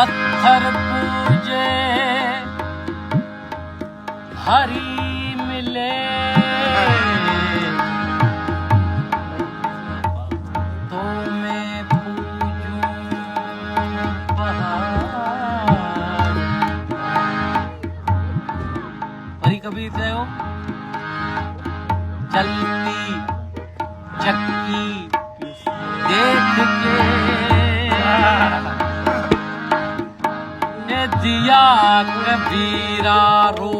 पत्थर पूजे हरी मिले तो मैं पूजूं पहाड़। हरी कबीर जय हो। चलती चक्की देख के दिया कबीरा रो।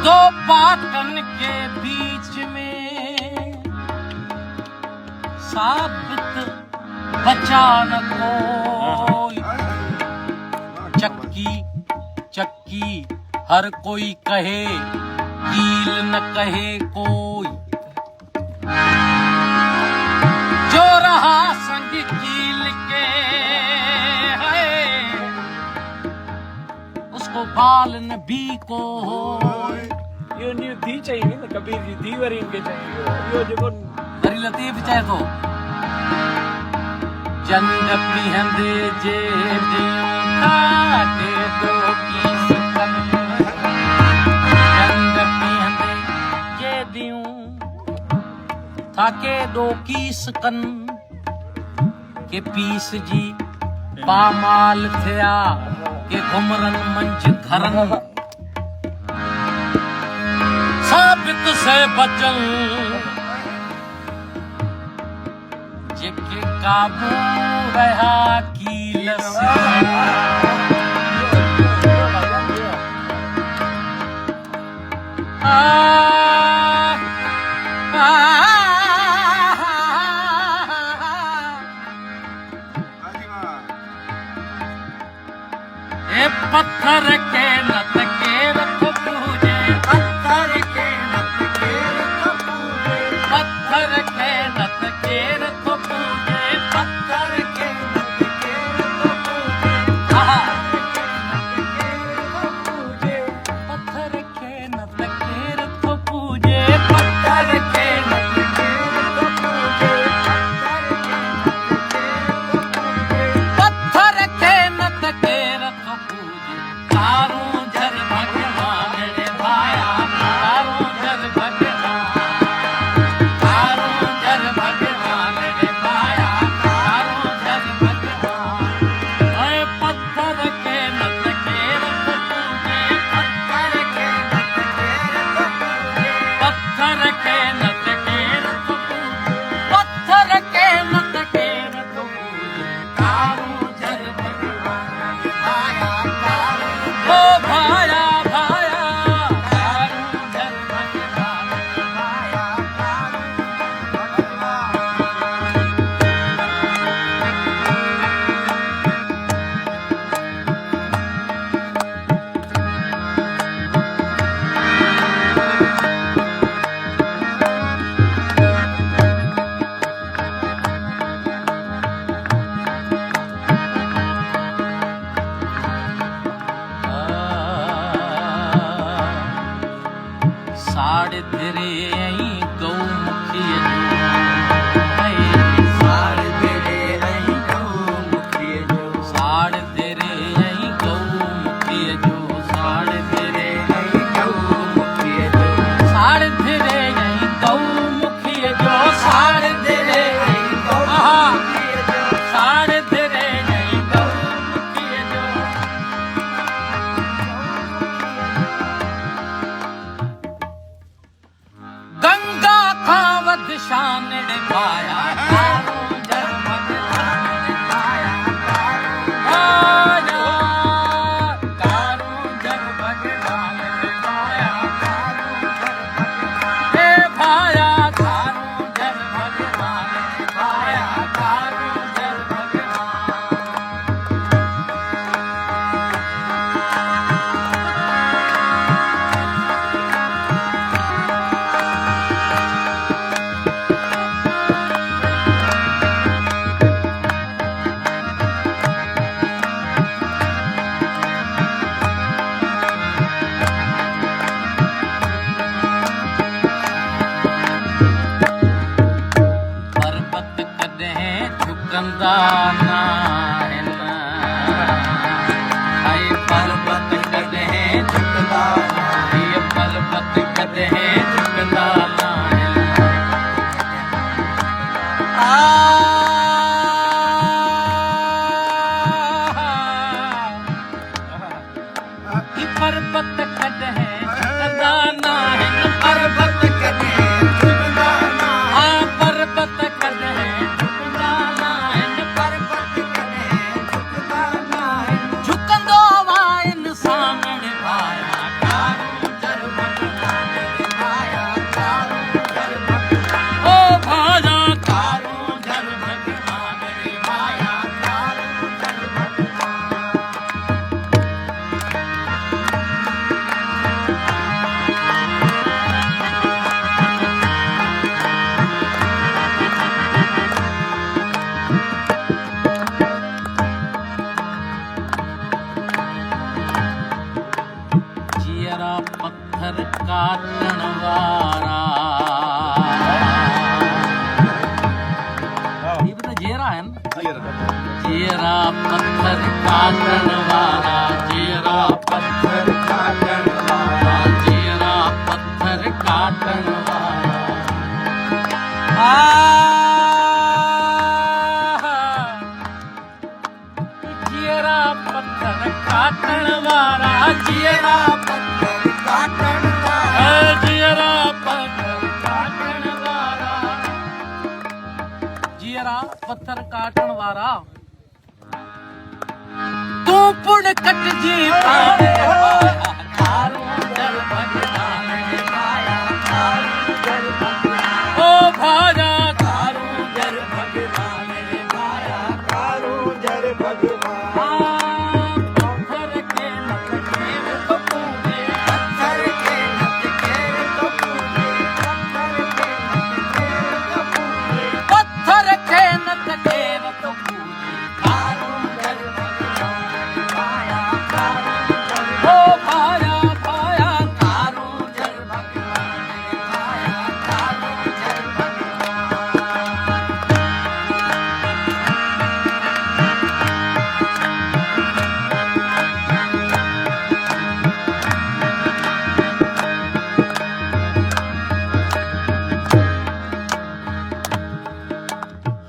दो पाटन के बीच में साबित बचा न कोई। चक्की चक्की हर कोई कहे कील न कहे कोई। जो रहा संग कील के है उसको बाल नबी को यो न्यू दी चाहिए ना कबीर जी दी वरी इनके चाहिए यो जो हरी लतीफ चाहे तो जंग पिहंदे जे खाते दो की सकन। जंग पिहंदे जे दियूं थाके दो की सकन के पीस जी पामाल थिया के घुमरन मंच घरन। साबित से बचल जेके काबू रहा कील से। पत्थर के नत के रख पूजे। पत्थर के नत के रख पूजे। पत्थर के नत के रख पूजे। पत्थर के नत के रख पूजे। पत्थर के नत के रख पूजे। पत्थर के नत के रख पूजे। पत्थर के नत के रख पूजे। तारों जर भगवान रे भाया तारों जर भगवान। तारों जर भगवान रे भाया तारों जर भगवान। ओए पत्थर के नत के रख पूजे। पत्थर के नत के रख पूजे। पत्थर के नत के रख पूजे। पत्थर के नत के रख पूजे। तारों जर भगवान रे भाया ओ भाया भाया तारों जर भगवान रे भाया साढ़े तेरे आई गौ मुखी साढ़े तेरे आई गौ मुखी जो। साढ़े तेरे आई गौ मुखी जो। साढ़े तेरे आई गौ मुखी जो। साढ़े तेरे आई गौ मुखी जो। साढ़े तेरे आई गौ मुखी जो। साढ़े तेरे आई गौ मुखी जो। गंगा खावत शान रे भाया तारों जर भगवान रे भाया भाया तारों जर भगवान रे भाया हे भाया तारों जर भगवान रे भाया तारों जर भगवान। नाहिन हाय पर्वत कदे झुकदा ये पर्वत कदे झुकदा नाहिन पर्वत कदे झुकदा नाहिन पर्वत कदे झुकदा नाहिन पर्वत कदे झुकदा नाहिन पर्वत कदे झुकदा नाहिन झुकंदो वा इंसान निभाया कारू जर भगवान निभाया कारू जर भगवान ओ भाजा कारू जर भगवान निभाया कारू जर जियरा पत्थर काटण वारा ये बता जियरा है ना जियरा पत्थर काटण वारा जियरा पत्थर काटण वारा जियरा पत्थर काटण वारा जियरा पत्थर काटण वारा जियरा पत्थर काटण वारा जियरा पत्थर काटण वारा जियरा पत्थर काटण वारा तू पुड़ कट जी पावे कारू जर भगवान निभाया कारू जर भगवान ओ भाजा कारू जर भगवान निभाया कारू जर भगवान पत्थर के नत केव तो पूजे पत्थर के नत केव तो पूजे पत्थर के नत केव तो पूजे कारू जर भगवान निभाया कारू जर ओ भाया भाया कारू जर भगवान निभाया कारू जर भगवान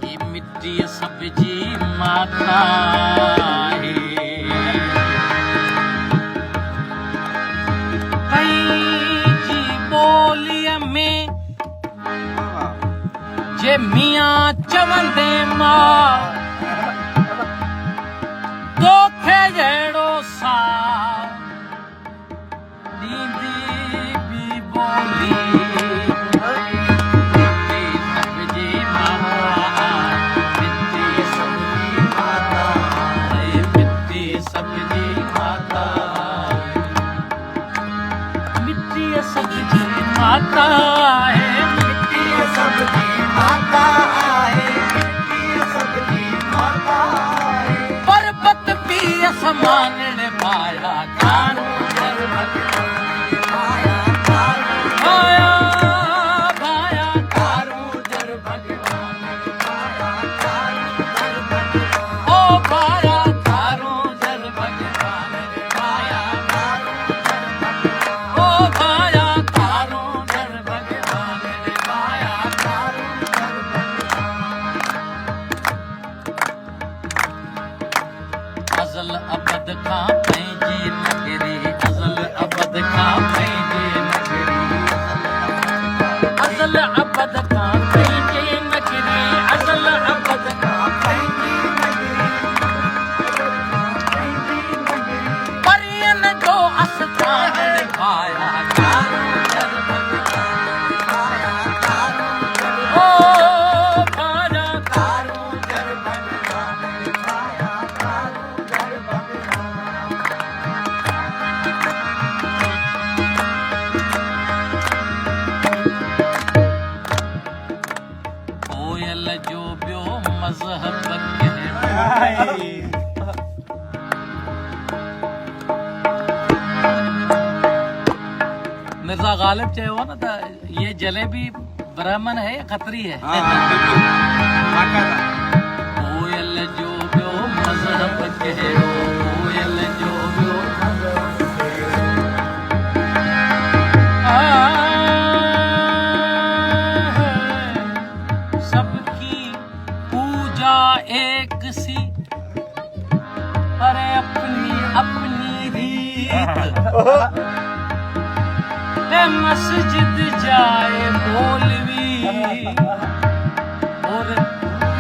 ये मिट्टी सब्जी माता है जी बोलिया में जे मियाँ चवंदे मां तोखे जहिड़ो सा ॾींदी बि बोली मिट्टी सब्जी माता मिट्टी सब्जी माता मिट्टी सब्जी माता मिट्टी सब्जी माता है मिट्टी सब्जी माता है मिट्टी सब्जी माता है पर्वत भी असमान निभाया कारू जर भगवान निभाया कारू भाया भाया कारू जर भगवान निभाया कारू जर भगवान ओ भाया कारू जर भगवान निभाया कारू जर भगवान ओ भाया कारू जर भगवान निभाया कारू जर भगवान अज़ल अबद खां पंहिंजी नगरी अज़ल अबद खां पंहिंजी नगरी अज़ल अबद खां पंहिंजी नगरी अज़ल अबद खां पंहिंजी नगरी परियन जो आस्थान निभाया कारू जर भगवान निभाया कारू जर ओ भाजा कारू जर भगवान निभाया कारू जर भगवान कोयल जो ॿियो मज़हब कहिड़ो मिर्ज़ा गालिब चयो न त ये जलेबी ब्राह्मण है या खत्री है कोयल मजहब कहिड़ो कोयल जो ॿियो सबकी पूजा एक सी पर अपनी अपनी रीत है मस्जिद जाए मौलवी और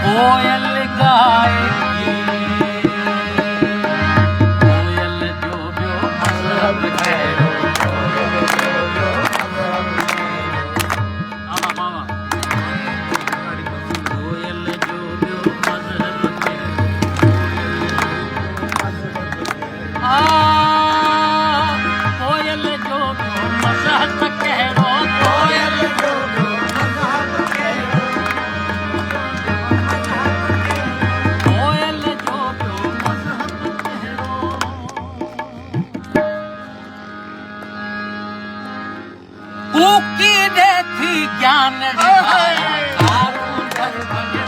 कोयल गाएगी कोयल जो ॿियो मज़हब कहिड़ो मामा कोयल जो ॿियो मज़हब कोयल जो ॿियो मज़हब कहिड़ो कोयल जो ॿियो मज़हब कहिड़ो कोयल जो ॿियो मज़हब कहिड़ो कूकी ॾे थी ज्ञान ॾिखाया कारो घर भॻियो